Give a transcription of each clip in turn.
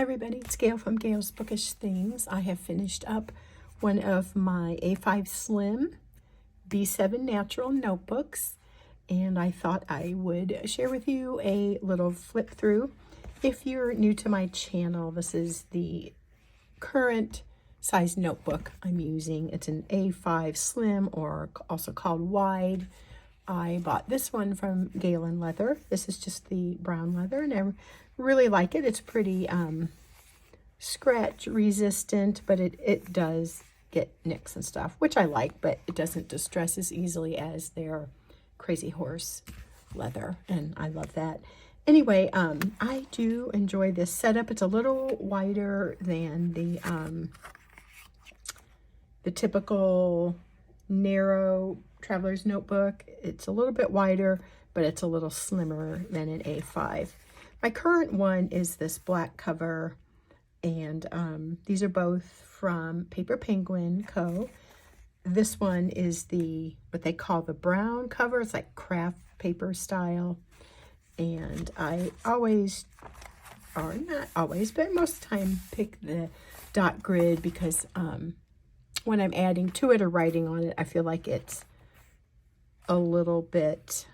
Hi everybody, it's Gail from Gail's Bookish Things. I have finished up one of my A5 Slim B7 Natural notebooks, and I thought I would share with you a little flip through. If you're new to my channel, this is the current size notebook I'm using. It's an A5 Slim, or also called Wide. I bought this one from Galen Leather. This is just the brown leather, and I really like it. It's pretty scratch resistant, but it does get nicks and stuff, which I like, but it doesn't distress as easily as their Crazy Horse leather, and I love that. Anyway, I do enjoy this setup. It's a little wider than the typical narrow traveler's notebook. It's a little bit wider, but it's a little slimmer than an A5. My current one is this black cover, and these are both from Paper Penguin Co. This one is what they call the brown cover. It's like craft paper style, and I always, or not always, but most of the time pick the dot grid because when I'm adding to it or writing on it, I feel like it's a little bit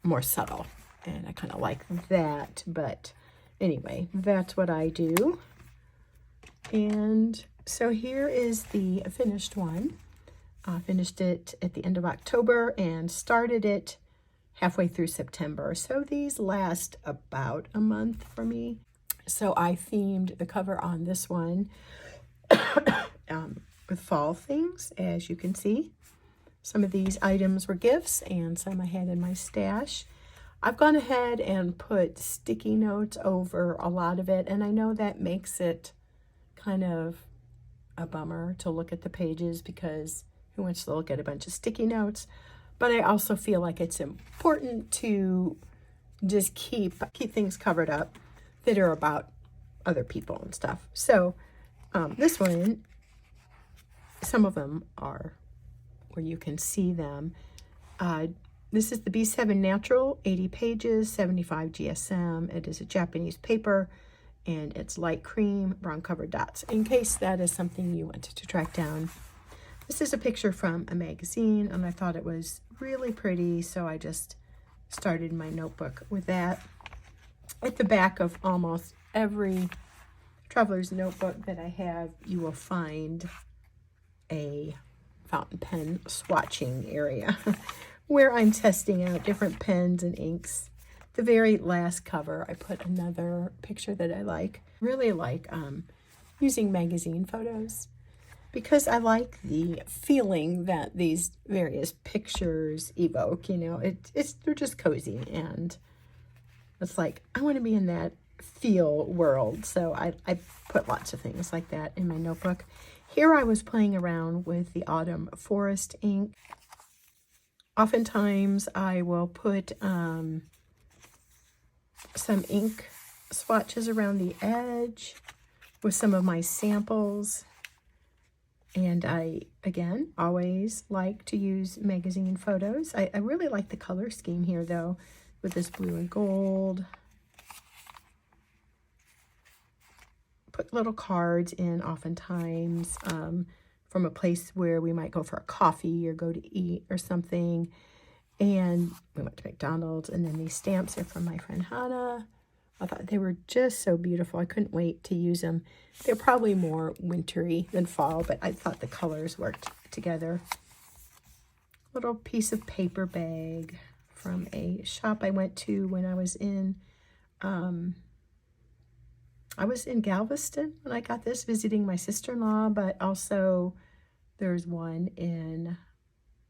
more subtle, and I kind of like that. But anyway, that's what I do. And so here is the finished one. I finished it at the end of October and started it halfway through September. So these last about a month for me. So I themed the cover on this one with fall things, as you can see. Some of these items were gifts and some I had in my stash. I've gone ahead and put sticky notes over a lot of it, and I know that makes it kind of a bummer to look at the pages because who wants to look at a bunch of sticky notes? But I also feel like it's important to just keep things covered up that are about other people and stuff. So this one, some of them are where you can see them. This is the B7 Natural, 80 pages, 75 GSM. It is a Japanese paper, and it's light cream, brown covered dots, in case that is something you wanted to track down. This is a picture from a magazine, and I thought it was really pretty, so I just started my notebook with that. At the back of almost every traveler's notebook that I have, you will find a fountain pen swatching area where I'm testing out different pens and inks. The very last cover, I put another picture that I really like using magazine photos, because I like the feeling that these various pictures evoke. You know, they're just cozy, and it's like I want to be in that feel world. So I put lots of things like that in my notebook. Here I was playing around with the Autumn Forest ink. Oftentimes I will put some ink swatches around the edge with some of my samples. And I, again, always like to use magazine photos. I really like the color scheme here, though, with this blue and gold. Put little cards in oftentimes from a place where we might go for a coffee or go to eat or something. And we went to McDonald's, and then these stamps are from my friend Hannah. I thought they were just so beautiful. I couldn't wait to use them. They're probably more wintry than fall, but I thought the colors worked together. Little piece of paper bag from a shop I went to when I was in Galveston when I got this, visiting my sister-in-law, but also there's one in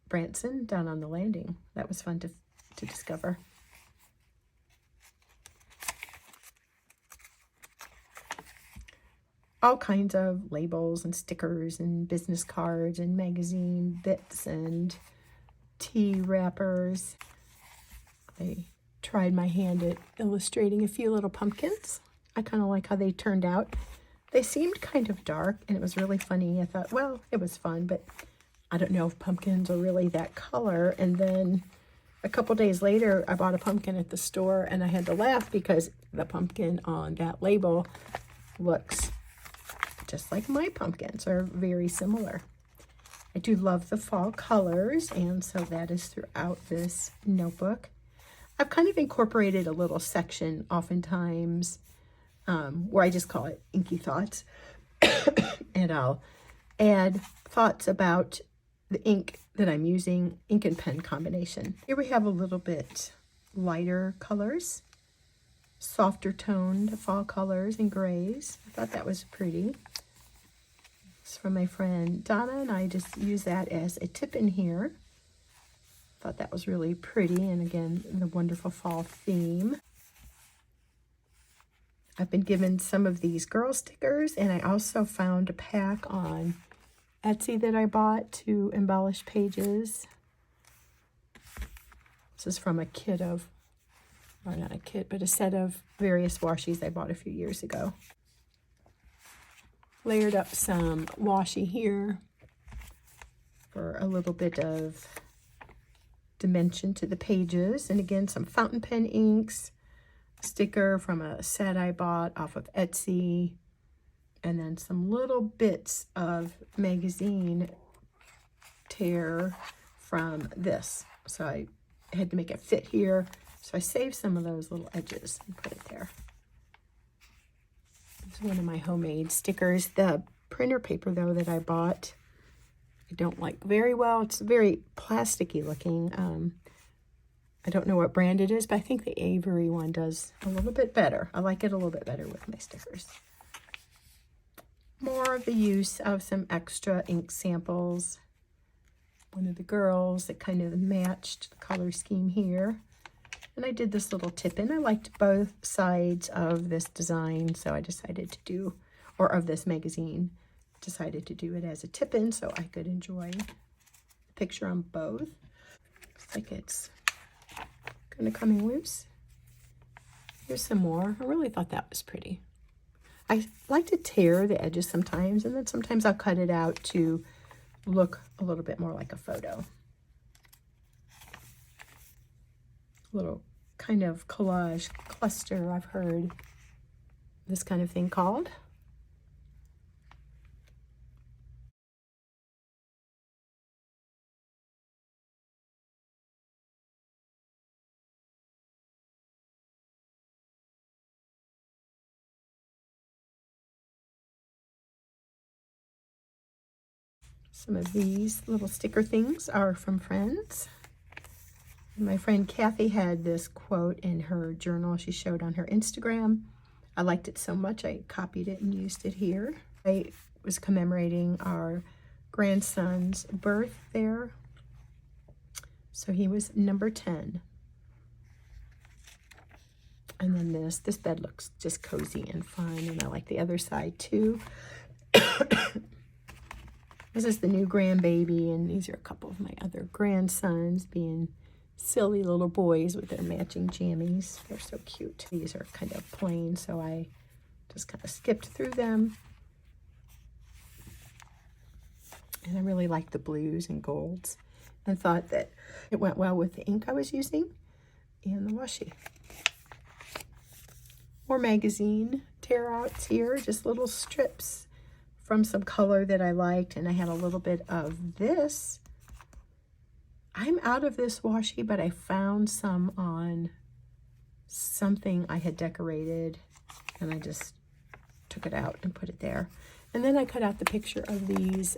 Branson down on the landing. That was fun to discover. All kinds of labels and stickers and business cards and magazine bits and tea wrappers. I tried my hand at illustrating a few little pumpkins. I kind of like how they turned out. They seemed kind of dark, and it was really funny. I thought, well, it was fun, but I don't know if pumpkins are really that color. And then a couple days later, I bought a pumpkin at the store, and I had to laugh because the pumpkin on that label looks just like my pumpkins, are very similar. I do love the fall colors, and so that is throughout this notebook. I've kind of incorporated a little section oftentimes where I just call it Inky Thoughts, and I'll add thoughts about the ink that I'm using, ink and pen combination. Here we have a little bit lighter colors, softer toned fall colors and grays. I thought that was pretty. It's from my friend Donna, and I just use that as a tip in here. Thought that was really pretty, and again, the wonderful fall theme. I've been given some of these girl stickers, and I also found a pack on Etsy that I bought to embellish pages. This is from a kit of, or not a kit, but a set of various washies I bought a few years ago. Layered up some washi here for a little bit of dimension to the pages. And again, some fountain pen inks, sticker from a set I bought off of Etsy, and then some little bits of magazine tear from this. So I had to make it fit here. So I saved some of those little edges and put it there. It's one of my homemade stickers. The printer paper, though, that I bought, I don't like very well. It's very plasticky looking. I don't know what brand it is, but I think the Avery one does a little bit better. I like it a little bit better with my stickers. More of the use of some extra ink samples. One of the girls that kind of matched the color scheme here. And I did this little tip in. I liked both sides of this design, so I decided to do, or of this magazine, decided to do it as a tip in so I could enjoy the picture on both. Looks like it's kind of coming loose. Here's some more. I really thought that was pretty. I like to tear the edges sometimes, and then sometimes I'll cut it out to look a little bit more like a photo. Little kind of collage cluster, I've heard this kind of thing called. Some of these little sticker things are from friends. My friend Kathy had this quote in her journal she showed on her Instagram. I liked it so much I copied it and used it here. I was commemorating our grandson's birth there. So he was number 10. And then this bed looks just cozy and fun, and I like the other side too. This is the new grandbaby, and these are a couple of my other grandsons being silly little boys with their matching jammies. They're so cute. These are kind of plain, so I just kind of skipped through them. And I really like the blues and golds, and thought that it went well with the ink I was using and the washi. More magazine tear outs here, just little strips from some color that I liked, and I had a little bit of this. I'm out of this washi, but I found some on something I had decorated, and I just took it out and put it there. And then I cut out the picture of these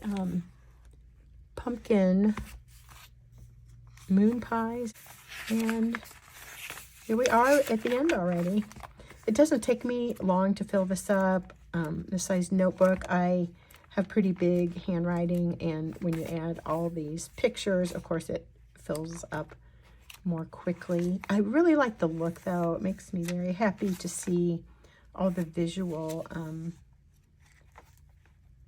pumpkin moon pies, and here we are at the end already. It doesn't take me long to fill this up. This size notebook, I have pretty big handwriting, and when you add all these pictures, of course it fills up more quickly. I really like the look, though. It makes me very happy to see all the visual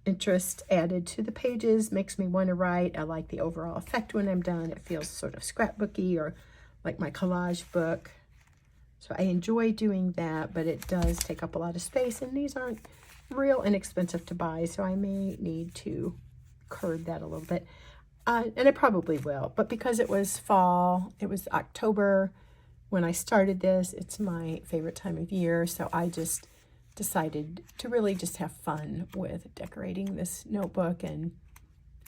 interest added to the pages. Makes me want to write. I like the overall effect when I'm done. It feels sort of scrapbooky or like my collage book. So I enjoy doing that, but it does take up a lot of space, and these aren't real inexpensive to buy, so I may need to curb that a little bit. And I probably will, but because it was fall, it was October when I started this, it's my favorite time of year, so I just decided to really just have fun with decorating this notebook and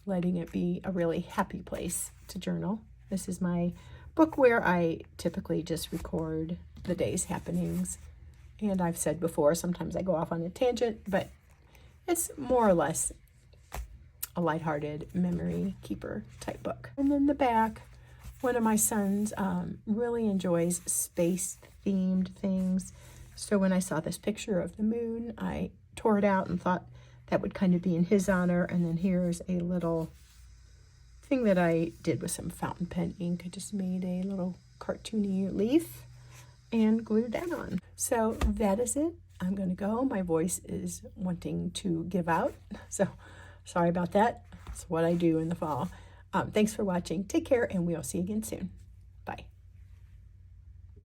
letting it be a really happy place to journal. This is my book where I typically just record the day's happenings. And I've said before, sometimes I go off on a tangent, but it's more or less a lighthearted memory keeper type book. And then the back, one of my sons really enjoys space-themed things. So when I saw this picture of the moon, I tore it out and thought that would kind of be in his honor. And then here's a little thing that I did with some fountain pen ink. I just made a little cartoony leaf and glued that on. So that is it. I'm going to go. My voice is wanting to give out. So sorry about that. It's what I do in the fall. Thanks for watching. Take care, and we'll see you again soon. Bye.